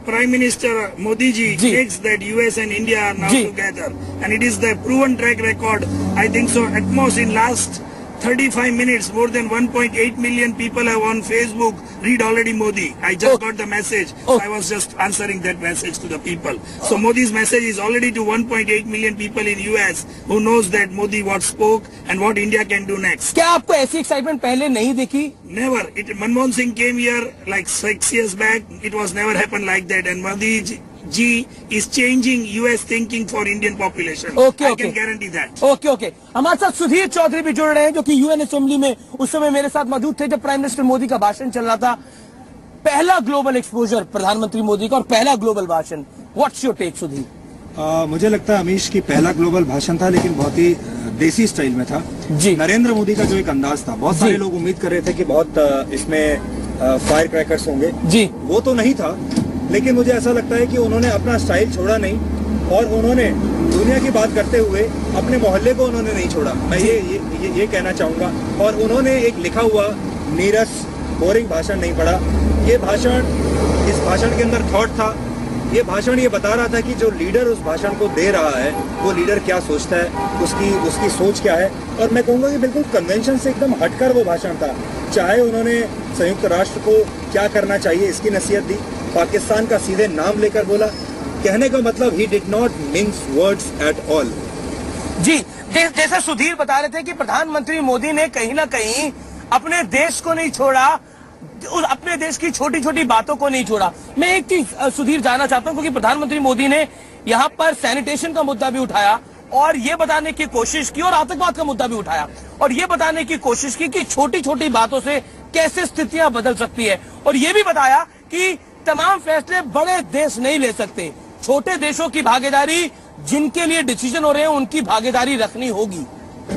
Prime Minister Modi ji makes that US and India are now together, and it is the proven track record. I think so. At most in last 35 minutes, more than 1.8 million people have on Facebook read already Modi. I just got the message. So I was just answering that message to the people. So Modi's message is already to 1.8 million people in US who knows that Modi what spoke and what India can do next. क्या आपको ऐसी एक्साइटमेंट पहले नहीं देखी? Never. Manmohan Singh came here like 6 years back. It was never happened like that. And Modi ji is changing US thinking for Indian population. Okay, I can guarantee that. Okay. हमारे साथ सुधीर चौधरी भी जुड़ रहे हैं जो कि यूएन असेंबली में उस समय मेरे साथ मौजूद थे जब प्राइम मिनिस्टर मोदी का भाषण चल रहा था। पहला ग्लोबल एक्सपोजर प्रधानमंत्री मोदी का और पहला ग्लोबल भाषण। What's your take Sudhir? मुझे लगता है अमीश की पहला ग्लोबल भाषण था लेकिन बहुत ही देसी स्टाइल में था। जी नरेंद्र मोदी का जो एक अंदाज था, बहुत सारे लोग उम्मीद कर रहे थे कि बहुत इसमें फायर क्रैकर्स होंगे। जी वो तो नहीं था, लेकिन मुझे ऐसा लगता है कि उन्होंने अपना स्टाइल छोड़ा नहीं और उन्होंने दुनिया की बात करते हुए अपने मोहल्ले को उन्होंने नहीं छोड़ा। मैं ये कहना चाहूंगा। और उन्होंने एक लिखा हुआ नीरस बोरिंग भाषण नहीं पढ़ा। इस भाषण के अंदर थॉट था। ये भाषण ये बता रहा था कि जो लीडर उस भाषण को दे रहा है वो लीडर क्या सोचता है, उसकी सोच क्या है। और मैं कहूँगा कि बिल्कुल कन्वेंशन से एकदम हटकर वो भाषण था। चाहे उन्होंने संयुक्त राष्ट्र को क्या करना चाहिए इसकी नसीहत दी, पाकिस्तान का सीधे नाम लेकर बोला। कहने का मतलब he did not mince words at all. जी जैसा सुधीर बता रहे थे कि प्रधानमंत्री मोदी ने कहीं ना कहीं अपने देश को नहीं छोड़ा, अपने देश की छोटी छोटी बातों को नहीं छोड़ा। मैं एक चीज सुधीर जानना चाहता हूं क्योंकि प्रधानमंत्री मोदी ने यहाँ पर सैनिटेशन का मुद्दा भी उठाया और ये बताने की कोशिश की और आतंकवाद का मुद्दा भी उठाया और ये बताने की कोशिश की कि छोटी छोटी बातों से कैसे स्थितियां बदल सकती है। और ये भी बताया कि तमाम फैसले बड़े देश नहीं ले सकते, छोटे देशों की भागीदारी, जिनके लिए डिसीजन हो रहे हैं उनकी भागीदारी रखनी होगी।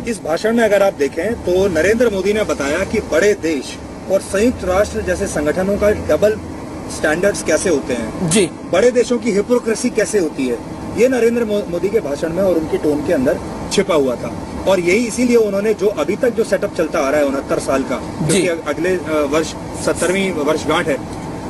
इस भाषण में अगर आप देखें तो नरेंद्र मोदी ने बताया कि बड़े देश और संयुक्त राष्ट्र जैसे संगठनों का डबल स्टैंडर्ड्स कैसे होते हैं। जी बड़े देशों की हिपोक्रेसी कैसे होती है, ये नरेंद्र मोदी के भाषण में और उनकी टोन के अंदर छिपा हुआ था। और यही इसीलिए उन्होंने जो अभी तक जो सेटअप चलता आ रहा है 69 साल का, क्योंकि अगले वर्ष 70वीं वर्षगांठ है,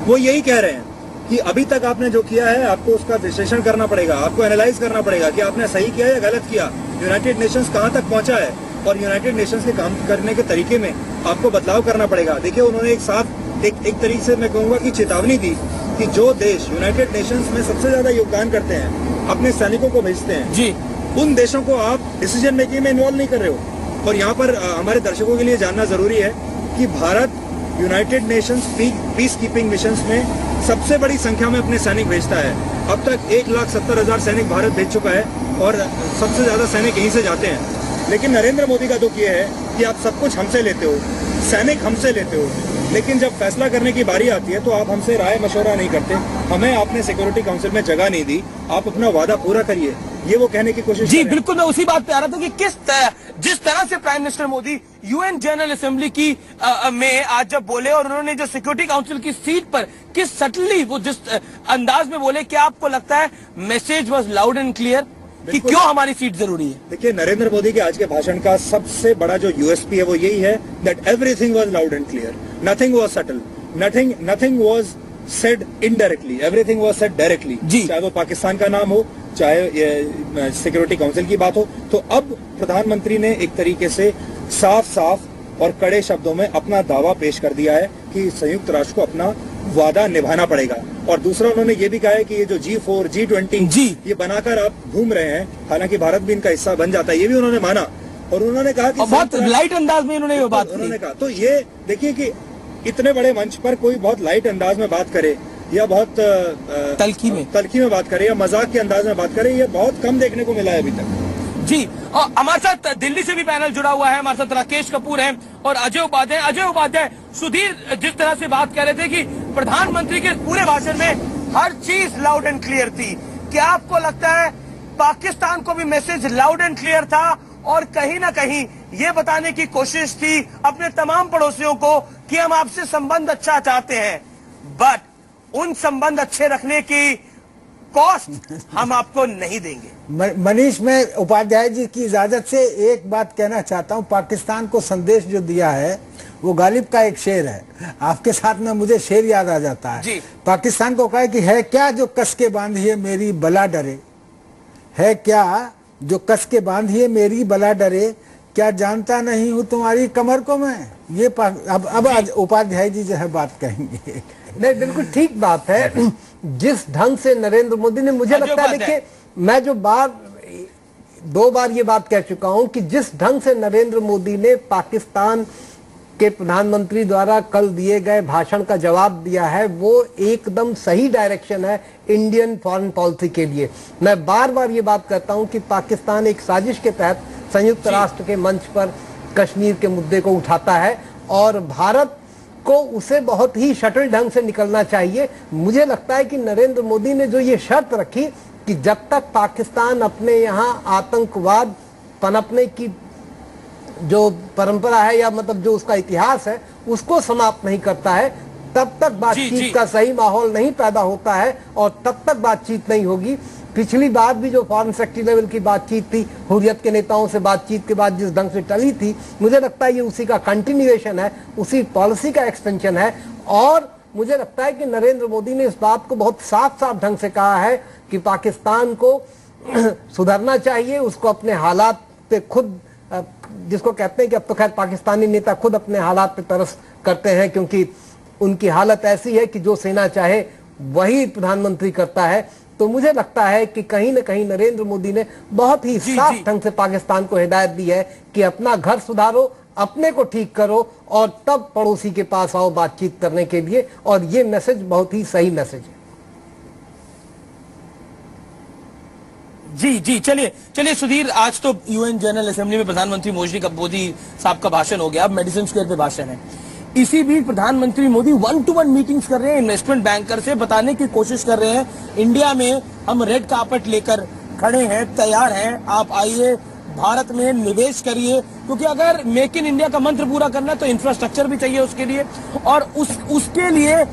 वो यही कह रहे हैं कि अभी तक आपने जो किया है आपको उसका विश्लेषण करना पड़ेगा, आपको एनालाइज करना पड़ेगा कि आपने सही किया या गलत किया, यूनाइटेड नेशंस कहाँ तक पहुंचा है और यूनाइटेड नेशंस के काम करने के तरीके में आपको बदलाव करना पड़ेगा। देखिए उन्होंने एक साफ एक तरीके से मैं कहूंगा कि चेतावनी दी कि जो देश यूनाइटेड नेशंस में सबसे ज्यादा योगदान करते हैं, अपने सैनिकों को भेजते हैं, जी उन देशों को आप डिसीजन मेकिंग में इन्वॉल्व नहीं कर रहे हो। और यहाँ पर हमारे दर्शकों के लिए जानना जरूरी है कि Bharat United Nations peace keeping missions में सबसे बड़ी संख्या में अपने सैनिक भेजता है। अब तक 1,70,000 सैनिक भारत भेज चुका है और सबसे ज्यादा सैनिक यहीं से जाते हैं। लेकिन नरेंद्र मोदी का दुख ये है कि आप सब कुछ हमसे लेते हो, सैनिक हमसे लेते हो, लेकिन जब फैसला करने की बारी आती है तो आप हमसे राय मशवरा नहीं करते। हमें आपने सिक्योरिटी काउंसिल में जगह नहीं दी, आप अपना वादा पूरा करिए, ये वो कहने की कोशिश। जी बिल्कुल, मैं उसी बात पे आ रहा था कि जिस तरह से prime minister Modi UN general assembly की में आज जब बोले और उन्होंने जो सिक्योरिटी काउंसिल की सीट पर किस सटली वो जिस अंदाज में बोले, क्या आपको लगता है message was loud and clear कि क्यों हमारी सीट जरूरी है? देखिए, नरेंद्र मोदी के आज के भाषण का सबसे बड़ा जो यूएसपी है वो यही है that everything was loud and clear, nothing was subtle, nothing was said indirectly, everything was said directly. चाहे वो पाकिस्तान का नाम हो, चाहे सिक्योरिटी काउंसिल की बात हो। तो अब प्रधानमंत्री ने एक तरीके से साफ और कड़े शब्दों में अपना दावा पेश कर दिया है कि संयुक्त राष्ट्र को अपना वादा निभाना पड़ेगा। और दूसरा उन्होंने ये भी कहा है कि ये जो G4, G20 ये बनाकर आप घूम रहे हैं, हालांकि भारत भी इनका हिस्सा बन जाता है, ये भी उन्होंने माना। और उन्होंने कहा कि बहुत लाइट अंदाज में उन्होंने बात कहा। तो ये देखिए कि इतने बड़े मंच पर कोई बहुत लाइट अंदाज में बात करे या बहुत तल्खी में बात करे या मजाक के अंदाज में बात करे, ये बहुत कम देखने को मिला है अभी तक। जी, और हमारे साथ दिल्ली से भी पैनल जुड़ा हुआ है, हमारे साथ राकेश कपूर हैं और अजय उपाध्याय। सुधीर जिस तरह से बात कर रहे थे कि प्रधानमंत्री के पूरे भाषण में हर चीज लाउड एंड क्लियर थी, क्या आपको लगता है पाकिस्तान को भी मैसेज लाउड एंड क्लियर था और कहीं ना कहीं ये बताने की कोशिश थी अपने तमाम पड़ोसियों को कि हम आपसे संबंध अच्छा चाहते हैं, बट उन संबंध अच्छे रखने की कॉस्ट हम आपको नहीं देंगे? मनीष, मैं उपाध्याय जी की इजाजत से एक बात कहना चाहता हूं। पाकिस्तान को संदेश जो दिया है वो गालिब का एक शेर है, आपके साथ में मुझे शेर याद आ जाता है। पाकिस्तान को कहा कि है क्या जो कस के बांधिए मेरी बला डरे, है क्या जो कस के बांधिए मेरी बला डरे, क्या जानता नहीं हूं तुम्हारी कमर को मैं। ये अब आज उपाध्याय जी जो है बात कहेंगे। नहीं, बिल्कुल ठीक बात है। जिस ढंग से नरेंद्र मोदी ने, मुझे लगता है, देखिए मैं जो दो बार ये बात कह चुका हूं कि जिस ढंग से नरेंद्र मोदी ने पाकिस्तान के प्रधानमंत्री द्वारा कल दिए गए भाषण का जवाब दिया है, वो एकदम सही डायरेक्शन है इंडियन फॉरेन पॉलिसी के लिए। मैं बार बार ये बात कहता हूं कि पाकिस्तान एक साजिश के तहत संयुक्त राष्ट्र के मंच पर कश्मीर के मुद्दे को उठाता है और भारत को उसे बहुत ही शटल ढंग से निकलना चाहिए। मुझे लगता है कि नरेंद्र मोदी ने जो ये शर्त रखी कि जब तक पाकिस्तान अपने यहाँ आतंकवाद पनपने की जो परंपरा है या मतलब जो उसका इतिहास है उसको समाप्त नहीं करता है, तब तक बातचीत का सही माहौल नहीं पैदा होता है और तब तक बातचीत नहीं होगी। पिछली बार भी जो फॉरेन सेक्रेटरी लेवल की बातचीत थी, हुर्रियत के नेताओं से बातचीत के बाद जिस ढंग से टली थी, मुझे लगता है ये उसी का कंटिन्यूएशन है, उसी पॉलिसी का एक्सटेंशन है। और मुझे लगता है कि नरेंद्र मोदी ने इस बात को बहुत साफ ढंग से कहा है कि पाकिस्तान को सुधरना चाहिए, उसको अपने हालात पे खुद, जिसको कहते हैं कि अब तो खैर पाकिस्तानी नेता खुद अपने हालात पे तरस करते हैं क्योंकि उनकी हालत ऐसी है कि जो सेना चाहे वही प्रधानमंत्री करता है। तो मुझे लगता है कि कहीं न कहीं नरेंद्र मोदी ने बहुत ही साफ ढंग से पाकिस्तान को हिदायत दी है कि अपना घर सुधारो, अपने को ठीक करो और तब पड़ोसी के पास आओ बातचीत करने के लिए। और ये मैसेज बहुत ही सही मैसेज है। जी, चलिए सुधीर, आज तो यूएन जनरल असेंबली में प्रधानमंत्री मोदी साहब का भाषण हो गया, अब मेडिसिन स्क्वायर पे भाषण है। इसी बीच प्रधानमंत्री मोदी 1-to-1 मीटिंग्स कर रहे हैं इन्वेस्टमेंट बैंकर से, बताने की कोशिश कर रहे हैं इंडिया में हम रेड कार्पेट लेकर खड़े हैं, तैयार हैं, आप आइए भारत में निवेश करिए, क्योंकि अगर मेक इन इंडिया का मंत्र पूरा करना है तो इंफ्रास्ट्रक्चर भी चाहिए उसके लिए, और उसके लिए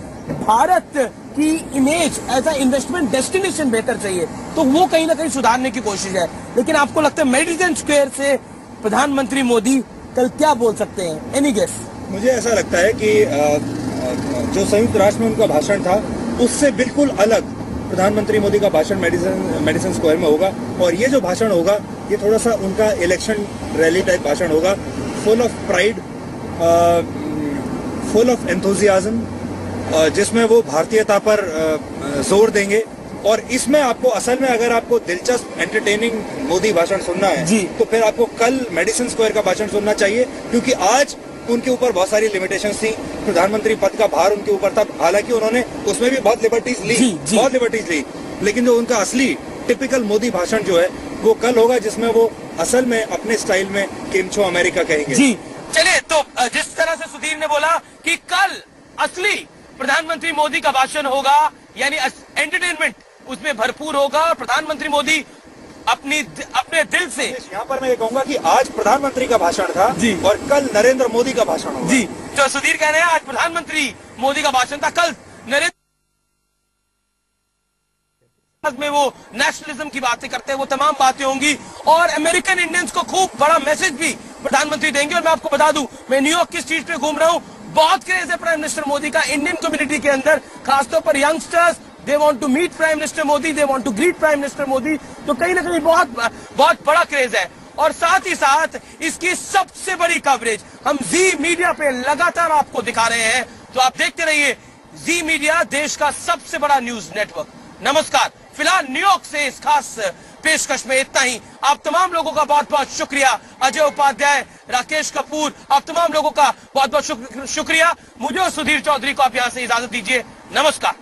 भारत की image as a investment destination बेहतर चाहिए, तो वो कहीं ना कहीं सुधारने की कोशिश है। लेकिन आपको लगता है मेडिसिन स्क्वायर से प्रधानमंत्री मोदी कल क्या बोल सकते हैं? Any guess? मुझे ऐसा लगता है कि जो संयुक्त राष्ट्र में उनका भाषण था उससे बिल्कुल अलग प्रधानमंत्री मोदी का भाषण मेडिसिन स्क्वायर में होगा। और ये जो भाषण होगा ये थोड़ा सा उनका इलेक्शन रैली टाइप भाषण होगा, full of pride, full of enthusiasm, जिसमें वो भारतीयता पर जोर देंगे। और इसमें आपको असल में अगर आपको दिलचस्प एंटरटेनिंग मोदी भाषण सुनना है तो फिर आपको कल मेडिसिन स्क्वायर का भाषण सुनना चाहिए, क्योंकि आज उनके ऊपर बहुत सारी लिमिटेशंस थी, प्रधानमंत्री पद का भार उनके ऊपर था, हालांकि उन्होंने उसमें भी बहुत लिबर्टीज ली, लेकिन जो उनका असली टिपिकल मोदी भाषण जो है वो कल होगा, जिसमें वो असल में अपने स्टाइल में किम छो अमेरिका कहेंगे। जी, चलिए, तो जिस तरह से सुधीर ने बोला कि कल असली प्रधानमंत्री मोदी का भाषण होगा, यानी एंटरटेनमेंट उसमें भरपूर होगा और प्रधानमंत्री मोदी अपने दिल से। यहाँ पर मैं ये कहूंगा कि आज प्रधानमंत्री का भाषण था जी, और कल नरेंद्र मोदी का भाषण होगा जी। तो सुधीर कह रहे हैं आज प्रधानमंत्री मोदी का भाषण था, कल नरेंद्र में वो नेशनलिज्म की बातें करते हैं, वो तमाम बातें होंगी और अमेरिकन इंडियंस को खूब बड़ा मैसेज भी प्रधानमंत्री देंगे। और मैं आपको बता दूं, मैं न्यूयॉर्क की स्ट्रीट पे घूम रहा हूं, बहुत क्रेज है प्राइम मिनिस्टर मोदी का इंडियन कम्युनिटी के अंदर, खासतौर पर youngsters. They want to meet prime minister Modi, they want to greet prime minister Modi. तो कहीं ना कहीं बहुत बड़ा क्रेज है। और साथ ही साथ इसकी सबसे बड़ी कवरेज हम जी मीडिया पे लगातार आपको दिखा रहे हैं, तो आप देखते रहिए जी मीडिया, देश का सबसे बड़ा न्यूज नेटवर्क। नमस्कार, फिलहाल न्यूयॉर्क से इस खास पेशकश में इतना ही। आप तमाम लोगों का बहुत बहुत शुक्रिया, अजय उपाध्याय, राकेश कपूर, आप तमाम लोगों का बहुत बहुत शुक्रिया। मुझे और सुधीर चौधरी को आप यहां से इजाजत दीजिए। नमस्कार।